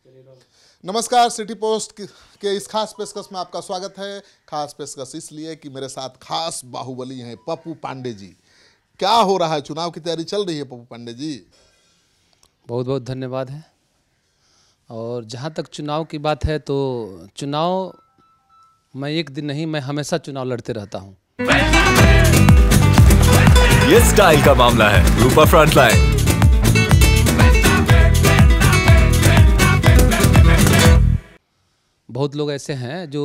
नमस्कार, city post के इस खास पेशकश में आपका स्वागत है। खास पेशकश इसलिए कि मेरे साथ खास बाहुबली हैं पप्पू पांडे जी। क्या हो रहा है? चुनाव की तैयारी चल रही है पप्पू पांडे जी? बहुत बहुत धन्यवाद है। और जहाँ तक चुनाव की बात है तो चुनाव मैं एक दिन नहीं, मैं हमेशा चुनाव लड़ते रहता हूँ। ये स्टाइल का मामला है। रूपा फ्रंटलाइन। बहुत लोग ऐसे हैं जो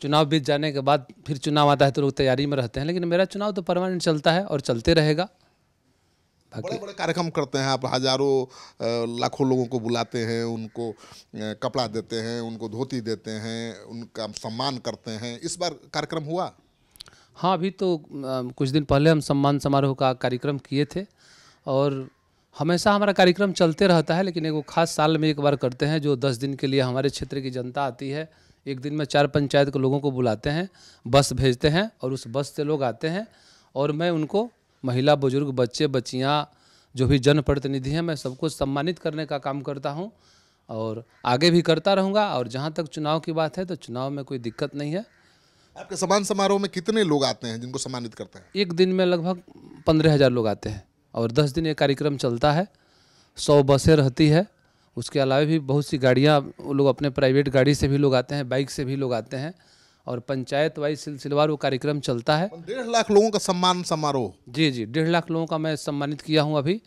चुनाव बीत जाने के बाद फिर चुनाव आता है तो लोग तैयारी में रहते हैं, लेकिन मेरा चुनाव तो परमानेंट चलता है और चलते रहेगा। बड़े बड़े कार्यक्रम करते हैं आप, हजारों लाखों लोगों को बुलाते हैं, उनको कपड़ा देते हैं, उनको धोती देते हैं, उनका सम्मान करते हैं। इस बार कार्यक्रम हुआ? हाँ, अभी तो कुछ दिन पहले हम सम्मान समारोह का कार्यक्रम किए थे और हमेशा हमारा कार्यक्रम चलते रहता है, लेकिन एगो खास साल में एक बार करते हैं जो 10 दिन के लिए हमारे क्षेत्र की जनता आती है। एक दिन में 4 पंचायत के लोगों को बुलाते हैं, बस भेजते हैं और उस बस से लोग आते हैं और मैं उनको महिला, बुजुर्ग, बच्चे, बच्चियाँ, जो भी जनप्रतिनिधि हैं, मैं सबको सम्मानित करने का काम करता हूँ और आगे भी करता रहूँगा। और जहाँ तक चुनाव की बात है तो चुनाव में कोई दिक्कत नहीं है। आपके सम्मान समारोह में कितने लोग आते हैं जिनको सम्मानित करते हैं? एक दिन में लगभग 15,000 लोग आते हैं और 10 दिन ये कार्यक्रम चलता है। 100 बसें रहती है, उसके अलावा भी बहुत सी गाड़ियाँ, वो लोग अपने प्राइवेट गाड़ी से भी लोग आते हैं, बाइक से भी लोग आते हैं और पंचायत वाइज सिलसिलेवार वो कार्यक्रम चलता है। 1.5 लाख लोगों का सम्मान समारोह? जी, 1.5 लाख लोगों का मैं सम्मानित किया हूँ अभी।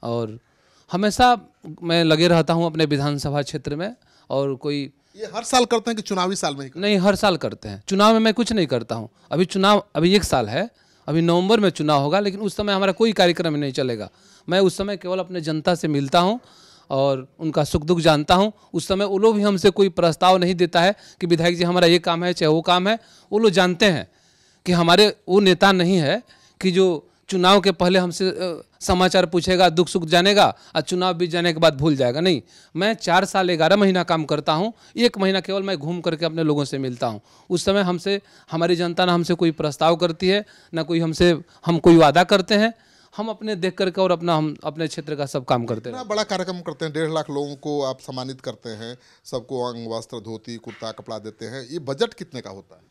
और हमेशा मैं लगे रहता हूँ अपने विधानसभा क्षेत्र में। और कोई ये हर साल करते हैं कि चुनावी साल में ही? नहीं, हर साल करते हैं। चुनाव में मैं कुछ नहीं करता हूँ। अभी 1 साल है, अभी नवंबर में चुनाव होगा, लेकिन उस समय हमारा कोई कार्यक्रम नहीं चलेगा। मैं उस समय केवल अपने जनता से मिलता हूँ और उनका सुख दुख जानता हूँ। उस समय वो लोग भी हमसे कोई प्रस्ताव नहीं देता है कि विधायक जी हमारा ये काम है, चाहे वो काम है। वो लोग जानते हैं कि हमारे वो नेता नहीं है कि जो चुनाव के पहले हमसे समाचार पूछेगा, दुख सुख जानेगा और चुनाव बीत जाने के बाद भूल जाएगा। नहीं, मैं 4 साल 11 महीना काम करता हूँ। 1 महीना केवल मैं घूम करके अपने लोगों से मिलता हूँ। उस समय हमारी जनता ना हमसे कोई प्रस्ताव करती है, ना कोई हम कोई वादा करते हैं। हम अपने देख करके और हम अपने क्षेत्र का सब काम करते हैं। इतना बड़ा कार्यक्रम करते हैं, 1.5 लाख लोगों को आप सम्मानित करते हैं, सबको अंग वस्त्र, धोती, कुर्ता, कपड़ा देते हैं। ये बजट कितने का होता है?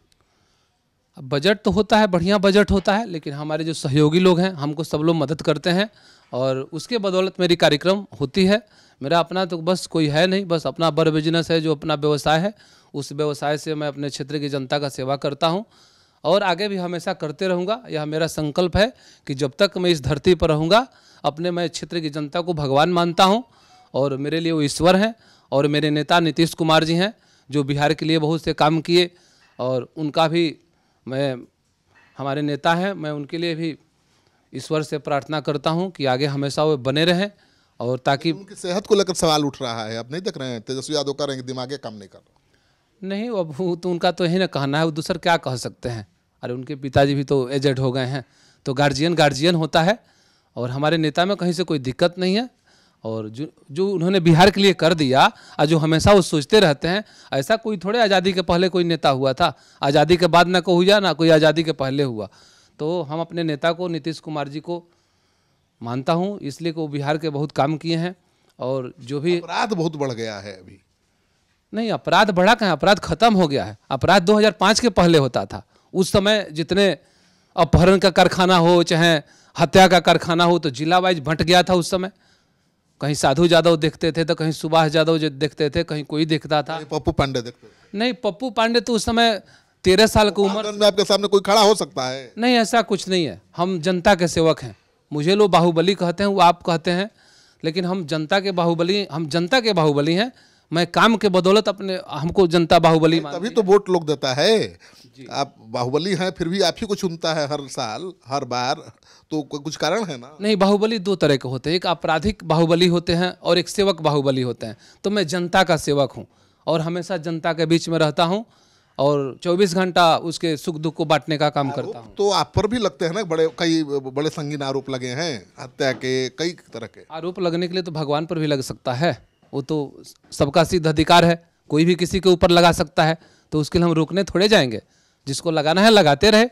बजट तो होता है, बढ़िया बजट होता है, लेकिन हमारे जो सहयोगी लोग हैं, हमको सब लोग मदद करते हैं और उसके बदौलत मेरी कार्यक्रम होती है। मेरा अपना तो बस कोई है नहीं, बस अपना बड़ा बिजनेस है, जो अपना व्यवसाय है। उस व्यवसाय से मैं अपने क्षेत्र की जनता का सेवा करता हूँ और आगे भी हमेशा करते रहूँगा। यह मेरा संकल्प है कि जब तक मैं इस धरती पर रहूँगा, मैं क्षेत्र की जनता को भगवान मानता हूँ और मेरे लिए वो ईश्वर हैं। और मेरे नेता नीतीश कुमार जी हैं, जो बिहार के लिए बहुत से काम किए और उनका भी हमारे नेता हैं। मैं उनके लिए भी ईश्वर से प्रार्थना करता हूं कि आगे हमेशा वो बने रहें। और ताकि उनकी सेहत को लेकर सवाल उठ रहा है, आप नहीं देख रहे हैं? तेजस्वी यादव कह रहे हैं कि दिमागे काम नहीं कर रहा। नहीं, अब वो तो उनका तो यही ना कहना है, वो दूसर क्या कह सकते हैं। अरे उनके पिताजी भी तो एजेड हो गए हैं, तो गार्जियन होता है। और हमारे नेता में कहीं से कोई दिक्कत नहीं है। और जो उन्होंने बिहार के लिए कर दिया और जो हमेशा वो सोचते रहते हैं, ऐसा कोई थोड़े आज़ादी के पहले कोई नेता हुआ था। आज़ादी के बाद ना कोई हुआ, ना कोई आज़ादी के पहले हुआ। तो हम अपने नेता को, नीतीश कुमार जी को मानता हूँ, इसलिए कि वो बिहार के बहुत काम किए हैं। और जो भी अपराध बहुत बढ़ गया है अभी। नहीं, अपराध बढ़ा कहाँ, अपराध खत्म हो गया है। अपराध 2005 के पहले होता था। उस समय जितने अपहरण का कारखाना हो, चाहे हत्या का कारखाना हो, तो जिला वाइज बंट गया था उस समय। कहीं साधु यादव देखते थे तो कहीं सुभाष यादव देखते थे, कहीं कोई देखता था। पप्पू पांडे देखते थे? नहीं, पप्पू पांडे तो उस समय 13 साल की उम्र में आपके सामने कोई खड़ा हो सकता है? नहीं, ऐसा कुछ नहीं है। हम जनता के सेवक हैं। मुझे लोग बाहुबली कहते हैं, वो आप कहते हैं, लेकिन हम जनता के बाहुबली हैं। मैं काम के बदौलत हमको जनता बाहुबली तभी तो वोट लोग देता है। आप बाहुबली हैं, फिर भी आप ही को चुनता है हर साल, हर बार, तो कुछ कारण है ना? नहीं, बाहुबली 2 तरह के होते हैं। एक आपराधिक बाहुबली होते हैं और एक सेवक बाहुबली होते हैं। तो मैं जनता का सेवक हूँ और हमेशा जनता के बीच में रहता हूँ और 24 घंटा उसके सुख दुख को बांटने का काम करता हूँ। तो आप पर भी लगते हैं ना, कई बड़े संगीन आरोप लगे हैं, हत्या के, कई तरह के आरोप लगने के लिए तो भगवान पर भी लग सकता है। वो तो सबका सिद्ध अधिकार है, कोई भी किसी के ऊपर लगा सकता है। तो उसके लिए हम रोकने थोड़े जाएंगे। जिसको लगाना है लगाते रहे,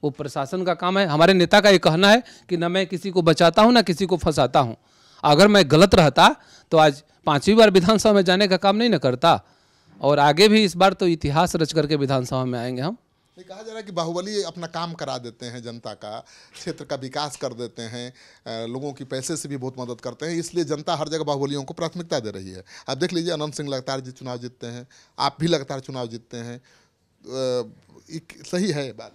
वो प्रशासन का काम है। हमारे नेता का ये कहना है कि न मैं किसी को बचाता हूँ, ना किसी को फंसाता हूँ। अगर मैं गलत रहता तो आज 5वीं बार विधानसभा में जाने का काम नहीं न करता, और आगे भी इस बार तो इतिहास रच करके विधानसभा में आएंगे हम। ये कहा जा रहा है कि बाहुबली अपना काम करा देते हैं, जनता का क्षेत्र का विकास कर देते हैं, लोगों की पैसे से भी बहुत मदद करते हैं, इसलिए जनता हर जगह बाहुबलियों को प्राथमिकता दे रही है। आप देख लीजिए, अनंत सिंह लगातार जी चुनाव जीतते हैं, आप भी लगातार चुनाव जीतते हैं, सही है बात?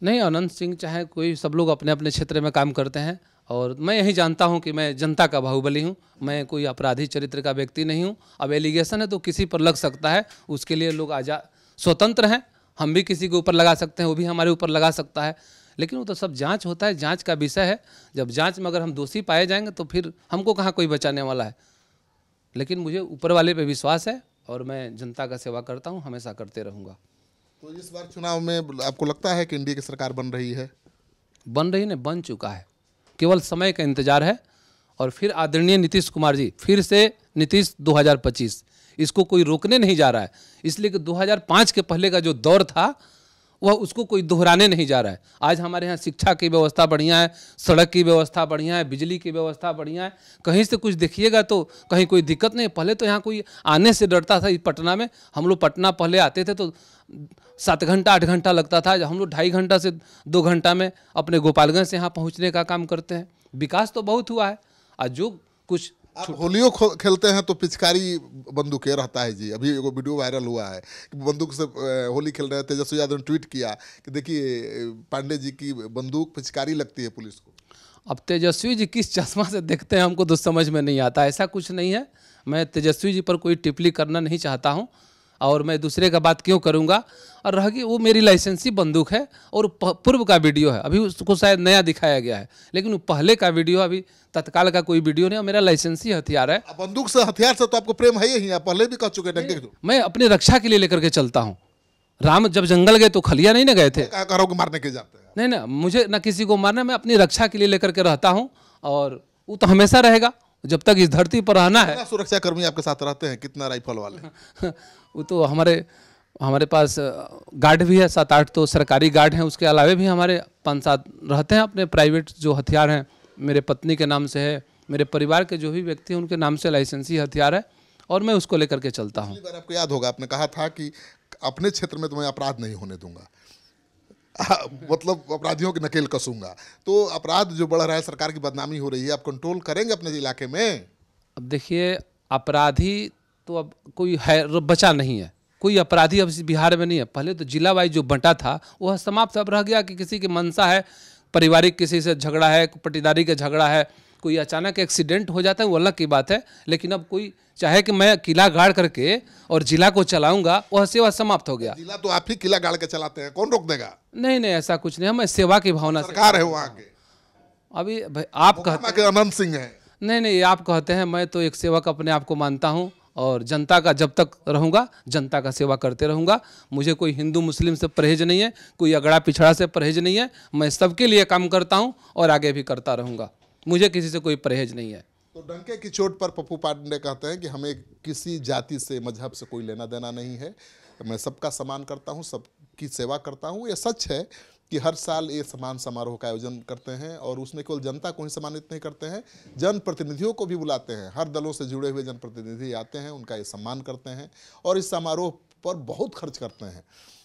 नहीं, अनंत सिंह चाहे कोई, सब लोग अपने अपने क्षेत्र में काम करते हैं, और मैं यही जानता हूं कि मैं जनता का बाहुबली हूं, मैं कोई अपराधी चरित्र का व्यक्ति नहीं हूं। अब एलिगेशन है तो किसी पर लग सकता है, उसके लिए लोग आजाद स्वतंत्र हैं, हम भी किसी के ऊपर लगा सकते हैं, वो भी हमारे ऊपर लगा सकता है, लेकिन वो तो सब जांच होता है, जांच का विषय है। जब जांच में अगर हम दोषी पाए जाएंगे तो फिर हमको कहाँ कोई बचाने वाला है। लेकिन मुझे ऊपर वाले पे विश्वास है और मैं जनता का सेवा करता हूँ, हमेशा करते रहूँगा। तो इस बार चुनाव में आपको लगता है कि एनडीए की सरकार बन रही है? बन रही ने, बन चुका है, केवल समय का इंतजार है। और फिर आदरणीय नीतीश कुमार जी, फिर से नीतीश 2025, इसको कोई रोकने नहीं जा रहा है, इसलिए कि 2005 के पहले का जो दौर था वह उसको कोई दोहराने नहीं जा रहा है। आज हमारे यहाँ शिक्षा की व्यवस्था बढ़िया है, सड़क की व्यवस्था बढ़िया है, बिजली की व्यवस्था बढ़िया है, कहीं से कुछ देखिएगा तो कहीं कोई दिक्कत नहीं। पहले तो यहाँ कोई आने से डरता था। पटना में हम लोग, पटना पहले आते थे तो 7 घंटा 8 घंटा लगता था, हम लोग 2.5 घंटा से 2 घंटा में अपने गोपालगंज से यहाँ पहुँचने का काम करते हैं। विकास तो बहुत हुआ है। आज जो कुछ आप होलियो खेलते हैं तो पिचकारी बंदूकें रहता है जी। अभी एगो वीडियो वायरल हुआ है कि बंदूक से होली खेल रहे हैं। तेजस्वी यादव ने ट्वीट किया कि देखिए पांडे जी की बंदूक पिचकारी लगती है पुलिस को। अब तेजस्वी जी किस चश्मा से देखते हैं हमको तो समझ में नहीं आता। ऐसा कुछ नहीं है, मैं तेजस्वी जी पर कोई टिप्पणी करना नहीं चाहता हूं, और मैं दूसरे का बात क्यों करूंगा। और रह गई, वो मेरी लाइसेंसी बंदूक है और पूर्व का वीडियो है, अभी उसको शायद नया दिखाया गया है, लेकिन वो पहले का वीडियो, अभी तत्काल का कोई वीडियो नहीं। मेरा लाइसेंसी हथियार है। बंदूक से, हथियार से तो आपको प्रेम है ही, आप पहले भी कह चुके हैं। मैं अपनी रक्षा के लिए लेकर के चलता हूँ। राम जब जंगल गए तो खलिया नहीं ना गए थे, मारने के जाते हैं। नहीं ना, मुझे ना किसी को मारना, मैं अपनी रक्षा के लिए लेकर के रहता हूँ, और वो तो हमेशा रहेगा जब तक इस धरती पर रहना है। सुरक्षा कर्मी आपके साथ रहते हैं, कितना राइफल वाले? वो तो हमारे पास गार्ड भी है 7-8 तो सरकारी गार्ड हैं, उसके अलावे भी हमारे 5-7 रहते हैं अपने प्राइवेट जो हथियार हैं। मेरे पत्नी के नाम से है, मेरे परिवार के जो भी व्यक्ति हैं उनके नाम से लाइसेंसी हथियार है, और मैं उसको लेकर के चलता हूँ। बार आपको याद होगा, आपने कहा था कि अपने क्षेत्र में तो मैं अपराध नहीं होने दूंगा, मतलब अपराधियों की नकेल कसूंगा। तो अपराध जो बढ़ रहा है, सरकार की बदनामी हो रही है, आप कंट्रोल करेंगे अपने इलाके में? अब देखिए, अपराधी तो अब कोई है बचा नहीं है, कोई अपराधी अब इस बिहार में नहीं है। पहले तो जिला वाइज जो बंटा था वह समाप्त अब रह गया कि किसी की मंशा है, पारिवारिक किसी से झगड़ा है, पट्टीदारी का झगड़ा है, कोई अचानक एक्सीडेंट हो जाता है, वो अलग की बात है। लेकिन अब कोई चाहे कि मैं किला गाड़ करके और जिला को चलाऊंगा, वह सेवा समाप्त हो गया। जिला तो आप ही किला गाड़ के चलाते हैं, कौन रोक देगा? नहीं, ऐसा कुछ नहीं, मैं सेवा की भावना से। सरकार है वहाँ के, अभी आप कहते हैं अनंत सिंह है। नहीं, आप कहते हैं, मैं तो एक सेवक अपने आप को मानता हूँ, और जनता का जब तक रहूँगा जनता का सेवा करते रहूँगा। मुझे कोई हिंदू मुस्लिम से परहेज नहीं है, कोई अगड़ा पिछड़ा से परहेज नहीं है। मैं सबके लिए काम करता हूँ और आगे भी करता रहूँगा, मुझे किसी से कोई परहेज नहीं है। तो डंके की चोट पर पप्पू पांडे कहते हैं कि हमें किसी जाति से, मजहब से कोई लेना देना नहीं है, मैं सबका सम्मान करता हूँ, सबकी सेवा करता हूँ। ये सच है कि हर साल ये सम्मान समारोह का आयोजन करते हैं, और उसमें केवल जनता को ही सम्मानित नहीं करते हैं, जनप्रतिनिधियों को भी बुलाते हैं। हर दलों से जुड़े हुए जनप्रतिनिधि आते हैं, उनका ये सम्मान करते हैं, और इस समारोह पर बहुत खर्च करते हैं।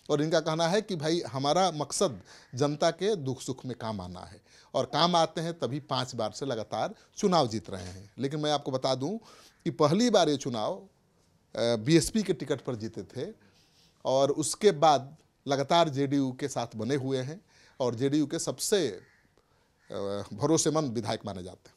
और इनका कहना है कि भाई हमारा मकसद जनता के दुख सुख में काम आना है, और काम आते हैं तभी 5 बार से लगातार चुनाव जीत रहे हैं। लेकिन मैं आपको बता दूं कि पहली बार ये चुनाव बीएसपी के टिकट पर जीते थे, और उसके बाद लगातार जेडीयू के साथ बने हुए हैं, और जेडीयू के सबसे भरोसेमंद विधायक माने जाते हैं।